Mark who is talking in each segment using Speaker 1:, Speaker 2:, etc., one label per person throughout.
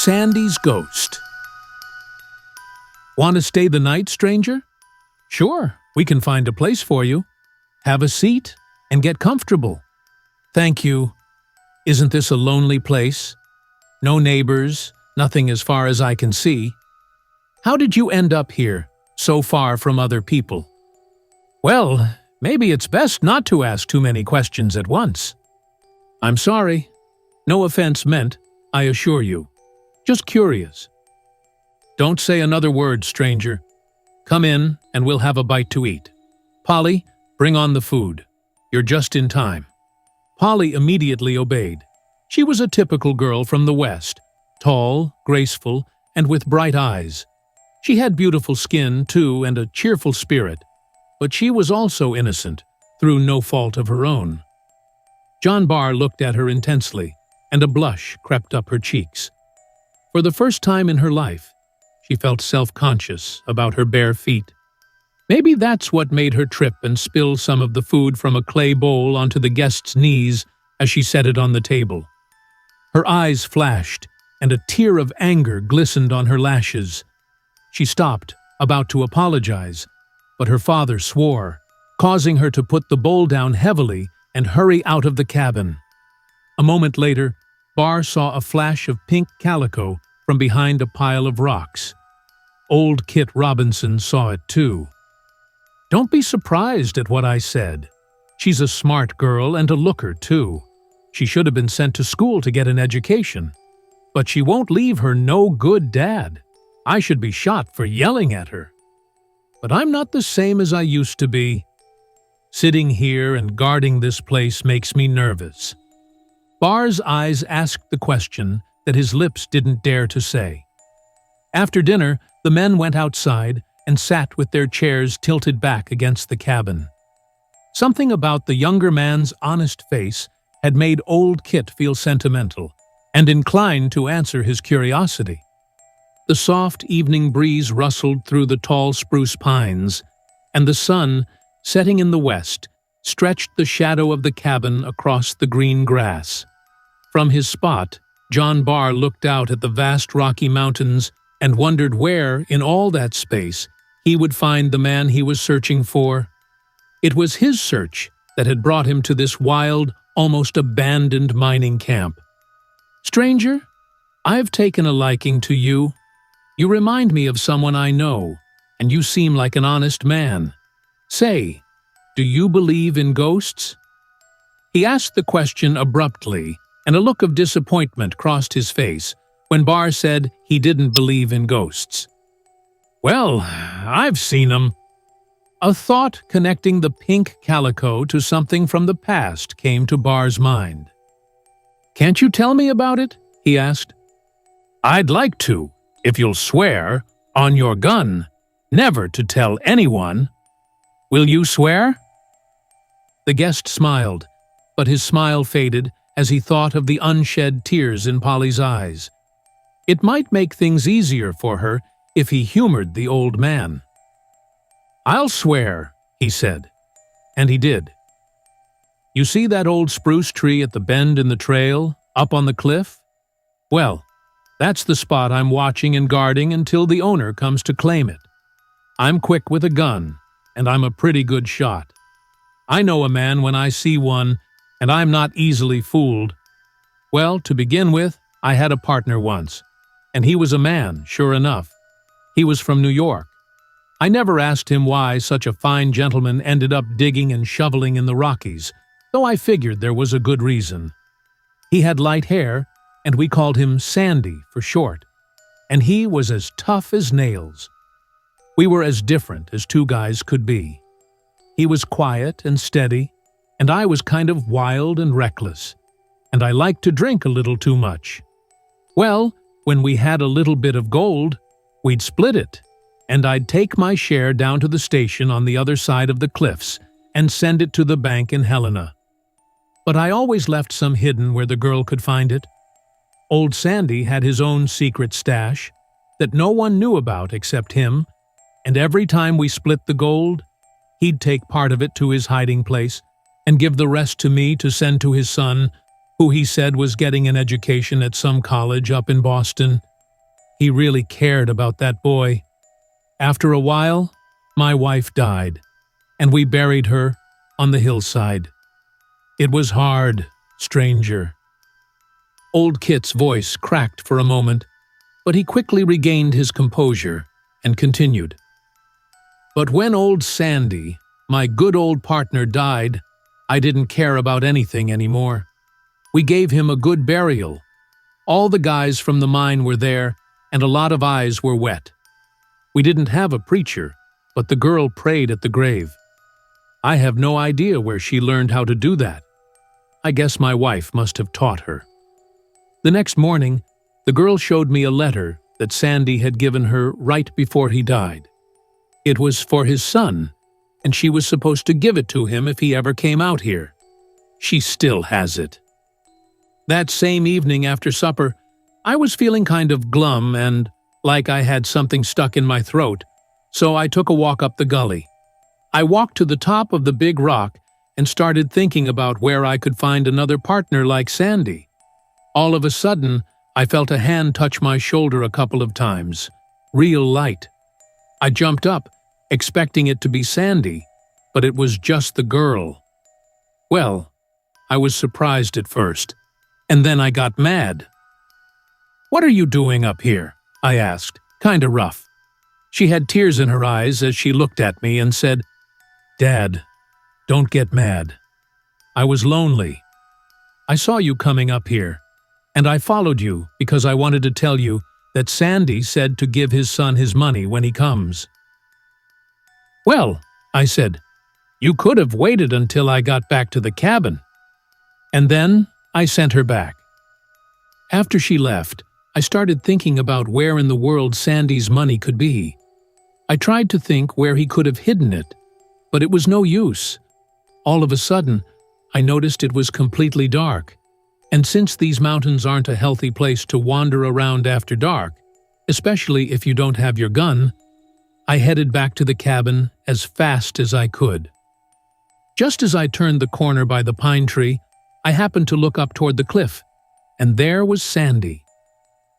Speaker 1: Sandy's Ghost. Want to stay the night, stranger? Sure, we can find a place for you. Have a seat and get comfortable. Thank you. Isn't this a lonely place? No neighbors, nothing as far as I can see. How did you end up here, so far from other people? Well, maybe it's best not to ask too many questions at once. I'm sorry. No offense meant, I assure you. Just curious. Don't say another word, stranger. Come in and we'll have a bite to eat. Polly, bring on the food. You're just in time. Polly immediately obeyed. She was a typical girl from the West, tall, graceful, and with bright eyes. She had beautiful skin, too, and a cheerful spirit, but she was also innocent, through no fault of her own. John Barr looked at her intensely, and a blush crept up her cheeks. For the first time in her life, she felt self-conscious about her bare feet. Maybe that's what made her trip and spill some of the food from a clay bowl onto the guest's knees as she set it on the table. Her eyes flashed, and a tear of anger glistened on her lashes. She stopped, about to apologize, but her father swore, causing her to put the bowl down heavily and hurry out of the cabin. A moment later, Barr saw a flash of pink calico from behind a pile of rocks. Old Kit Robinson saw it too. Don't be surprised at what I said. She's a smart girl and a looker too. She should have been sent to school to get an education. But she won't leave her no-good dad. I should be shot for yelling at her. But I'm not the same as I used to be. Sitting here and guarding this place makes me nervous. Barr's eyes asked the question that his lips didn't dare to say. After dinner, the men went outside and sat with their chairs tilted back against the cabin. Something about the younger man's honest face had made old Kit feel sentimental and inclined to answer his curiosity. The soft evening breeze rustled through the tall spruce pines, and the sun, setting in the west, stretched the shadow of the cabin across the green grass. From his spot, John Barr looked out at the vast Rocky Mountains and wondered where, in all that space, he would find the man he was searching for. It was his search that had brought him to this wild, almost abandoned mining camp. Stranger, I've taken a liking to you. You remind me of someone I know, and you seem like an honest man. Say, do you believe in ghosts? He asked the question abruptly, and a look of disappointment crossed his face when Barr said he didn't believe in ghosts. Well, I've seen them. A thought connecting the pink calico to something from the past came to Barr's mind. Can't you tell me about it? He asked. I'd like to, if you'll swear, on your gun, never to tell anyone. Will you swear? The guest smiled, but his smile faded as he thought of the unshed tears in Polly's eyes. It might make things easier for her if he humored the old man. I'll swear, he said, and he did. You see that old spruce tree at the bend in the trail, up on the cliff? Well, that's the spot I'm watching and guarding until the owner comes to claim it. I'm quick with a gun, and I'm a pretty good shot. I know a man when I see one, and I'm not easily fooled. Well, to begin with, I had a partner once, and he was a man, sure enough. He was from New York. I never asked him why such a fine gentleman ended up digging and shoveling in the Rockies, though I figured there was a good reason. He had light hair, and we called him Sandy for short, and he was as tough as nails. We were as different as two guys could be. He was quiet and steady, and I was kind of wild and reckless, and I liked to drink a little too much. Well, when we had a little bit of gold, we'd split it, and I'd take my share down to the station on the other side of the cliffs and send it to the bank in Helena. But I always left some hidden where the girl could find it. Old Sandy had his own secret stash that no one knew about except him, and every time we split the gold, he'd take part of it to his hiding place and give the rest to me to send to his son, who he said was getting an education at some college up in Boston. He really cared about that boy. After a while, my wife died, and we buried her on the hillside. It was hard, stranger. Old Kit's voice cracked for a moment, but he quickly regained his composure and continued. But when old Sandy, my good old partner, died, I didn't care about anything anymore. We gave him a good burial. All the guys from the mine were there, and a lot of eyes were wet. We didn't have a preacher, but the girl prayed at the grave. I have no idea where she learned how to do that. I guess my wife must have taught her. The next morning, the girl showed me a letter that Sandy had given her right before he died. It was for his son, and she was supposed to give it to him if he ever came out here. She still has it. That same evening after supper, I was feeling kind of glum and like I had something stuck in my throat, so I took a walk up the gully. I walked to the top of the big rock and started thinking about where I could find another partner like Sandy. All of a sudden, I felt a hand touch my shoulder a couple of times, real light. I jumped up, expecting it to be Sandy, but it was just the girl. Well, I was surprised at first, and then I got mad. "What are you doing up here?" I asked, kinda rough. She had tears in her eyes as she looked at me and said, "Dad, don't get mad. I was lonely. I saw you coming up here, and I followed you because I wanted to tell you that Sandy said to give his son his money when he comes." "Well," I said, "you could have waited until I got back to the cabin." And then I sent her back. After she left, I started thinking about where in the world Sandy's money could be. I tried to think where he could have hidden it, but it was no use. All of a sudden, I noticed it was completely dark, and since these mountains aren't a healthy place to wander around after dark, especially if you don't have your gun, I headed back to the cabin as fast as I could. Just as I turned the corner by the pine tree, I happened to look up toward the cliff, and there was Sandy.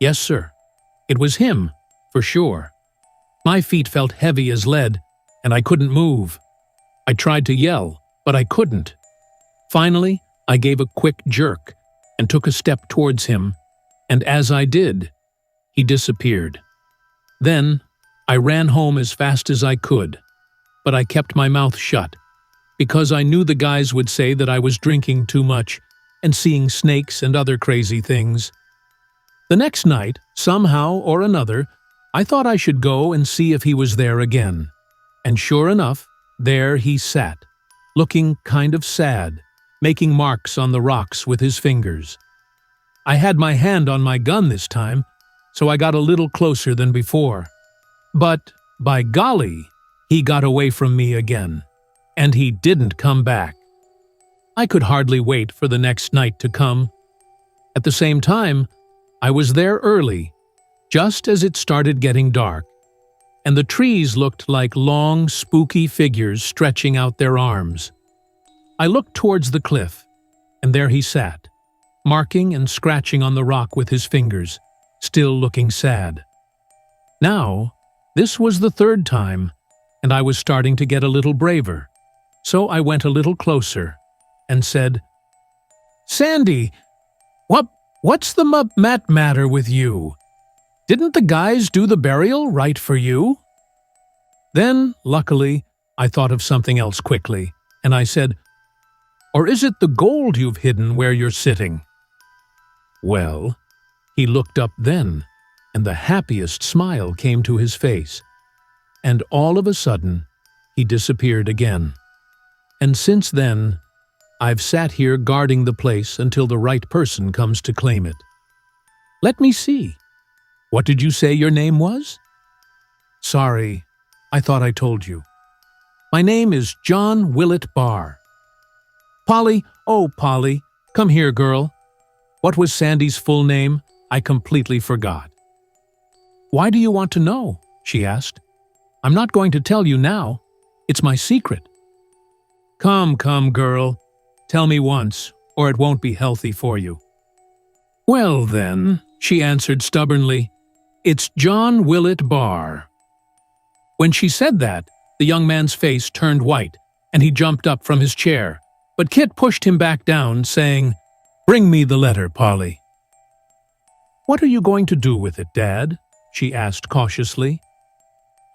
Speaker 1: Yes, sir. It was him, for sure. My feet felt heavy as lead, and I couldn't move. I tried to yell, but I couldn't. Finally, I gave a quick jerk and took a step towards him, and as I did, he disappeared. Then, I ran home as fast as I could, but I kept my mouth shut, because I knew the guys would say that I was drinking too much and seeing snakes and other crazy things. The next night, somehow or another, I thought I should go and see if he was there again. And sure enough, there he sat, looking kind of sad, making marks on the rocks with his fingers. I had my hand on my gun this time, so I got a little closer than before. But, by golly, he got away from me again, and he didn't come back. I could hardly wait for the next night to come. At the same time, I was there early, just as it started getting dark, and the trees looked like long, spooky figures stretching out their arms. I looked towards the cliff, and there he sat, marking and scratching on the rock with his fingers, still looking sad. Now, this was the third time, and I was starting to get a little braver, so I went a little closer and said, "Sandy, what's the matter with you? Didn't the guys do the burial right for you?" Then, luckily, I thought of something else quickly, and I said, "Or is it the gold you've hidden where you're sitting?" Well, he looked up then, and the happiest smile came to his face, and all of a sudden, he disappeared again. And since then, I've sat here guarding the place until the right person comes to claim it. Let me see. What did you say your name was? Sorry, I thought I told you. My name is John Willett Barr. Polly, oh Polly, come here, girl. What was Sandy's full name? I completely forgot. Why do you want to know? She asked. I'm not going to tell you now. It's my secret. Come, girl. Tell me once, or it won't be healthy for you. Well then, she answered stubbornly, It's John Willett Barr." When she said that, the young man's face turned white, and he jumped up from his chair. But Kit pushed him back down, saying, "Bring me the letter, Polly." "What are you going to do with it, Dad?" she asked cautiously.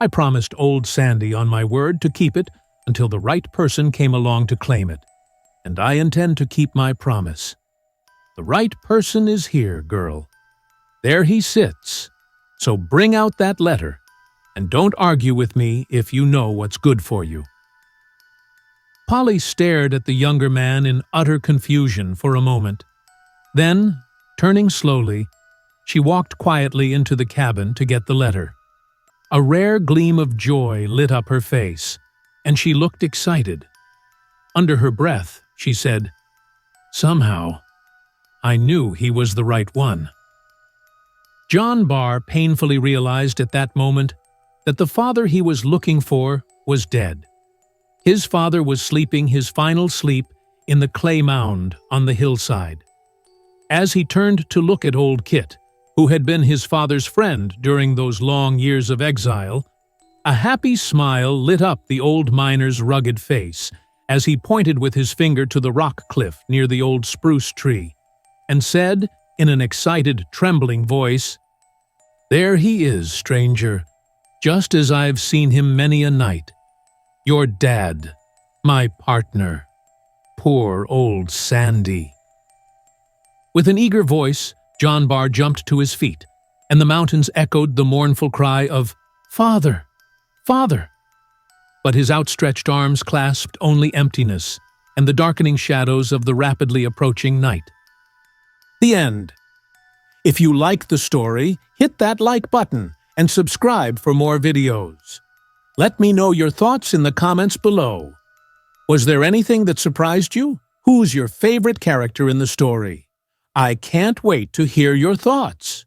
Speaker 1: "I promised old Sandy on my word to keep it until the right person came along to claim it, and I intend to keep my promise. The right person is here, girl. There he sits. So bring out that letter, and don't argue with me if you know what's good for you." Polly stared at the younger man in utter confusion for a moment. Then, turning slowly, she walked quietly into the cabin to get the letter. A rare gleam of joy lit up her face, and she looked excited. Under her breath, she said, "Somehow, I knew he was the right one." John Barr painfully realized at that moment that the father he was looking for was dead. His father was sleeping his final sleep in the clay mound on the hillside. As he turned to look at old Kit, who had been his father's friend during those long years of exile, a happy smile lit up the old miner's rugged face as he pointed with his finger to the rock cliff near the old spruce tree, and said, in an excited, trembling voice, "There he is, stranger, just as I've seen him many a night. Your dad, my partner, poor old Sandy." With an eager voice, John Barr jumped to his feet, and the mountains echoed the mournful cry of, "Father! Father!" But his outstretched arms clasped only emptiness and the darkening shadows of the rapidly approaching night. The end. If you like the story, hit that like button and subscribe for more videos. Let me know your thoughts in the comments below. Was there anything that surprised you? Who's your favorite character in the story? I can't wait to hear your thoughts.